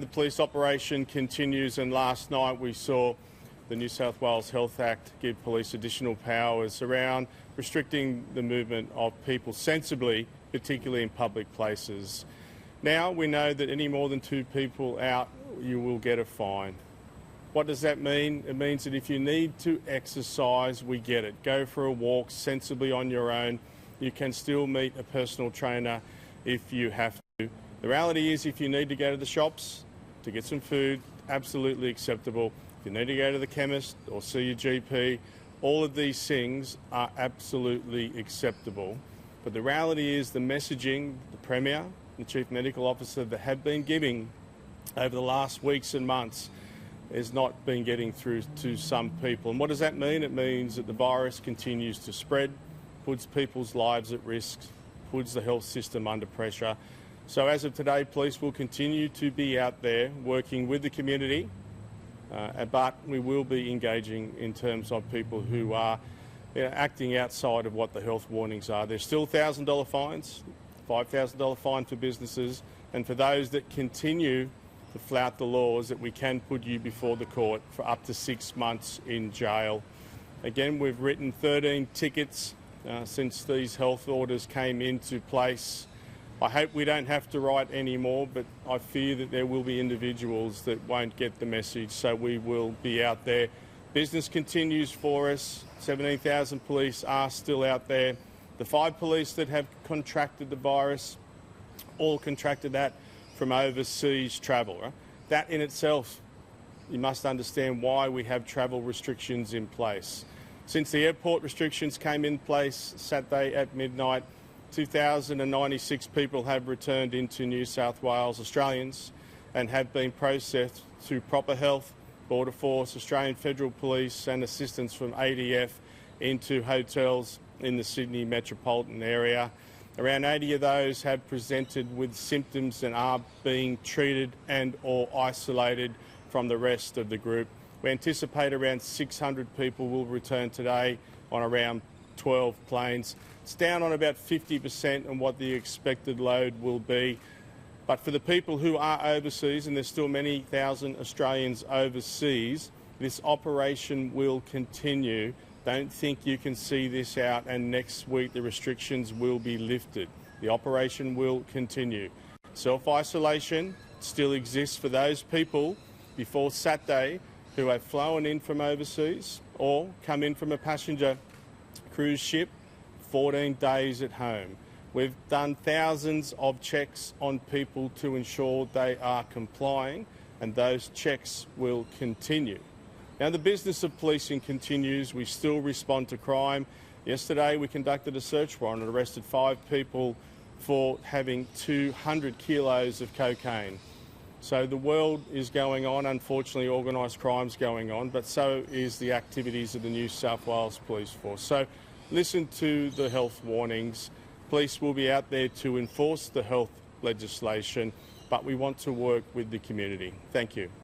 The police operation continues, and last night we saw the New South Wales Health Act give police additional powers around restricting the movement of people sensibly, particularly in public places. Now we know that any more than 2 people out, you will get a fine. What does that mean? It means that if you need to exercise, we get it. Go for a walk sensibly on your own. You can still meet a personal trainer if you have to. The reality is, if you need to go to the shops to get some food, absolutely acceptable. If you need to go to the chemist or see your GP, all of these things are absolutely acceptable. But the reality is the messaging the Premier, the Chief Medical Officer, that have been giving over the last weeks and months has not been getting through to some people. And what does that mean? It means that the virus continues to spread, puts people's lives at risk, puts the health system under pressure. So as of today, police will continue to be out there working with the community, but we will be engaging in terms of people who are acting outside of what the health warnings are. There's still $1,000 fines, $5,000 fine for businesses, and for those that continue to flout the laws, that we can put you before the court for up to 6 months in jail. Again, we've written 13 tickets since these health orders came into place. I hope we don't have to write any more, but I fear that there will be individuals that won't get the message, so we will be out there. Business continues for us. 17,000 police are still out there. The 5 police that have contracted the virus all contracted that from overseas travel. Right? That in itself, you must understand why we have travel restrictions in place. Since the airport restrictions came in place Saturday at midnight, 2,096 people have returned into New South Wales, Australians, and have been processed through Proper Health, Border Force, Australian Federal Police and assistance from ADF into hotels in the Sydney metropolitan area. Around 80 of those have presented with symptoms and are being treated and or isolated from the rest of the group. We anticipate around 600 people will return today on around 12 planes. It's down on about 50% on what the expected load will be. But for the people who are overseas, and there's still many thousand Australians overseas, this operation will continue. Don't think you can see this out and next week the restrictions will be lifted. The operation will continue. Self-isolation still exists for those people before Saturday who have flown in from overseas or come in from a passenger cruise ship, 14 days at home. We've done thousands of checks on people to ensure they are complying, and those checks will continue. Now, the business of policing continues. We still respond to crime. Yesterday, we conducted a search warrant and arrested 5 people for having 200 kilos of cocaine. So the world is going on. Unfortunately, organised crime's going on, but so is the activities of the New South Wales Police Force. So listen to the health warnings. Police will be out there to enforce the health legislation, but we want to work with the community. Thank you.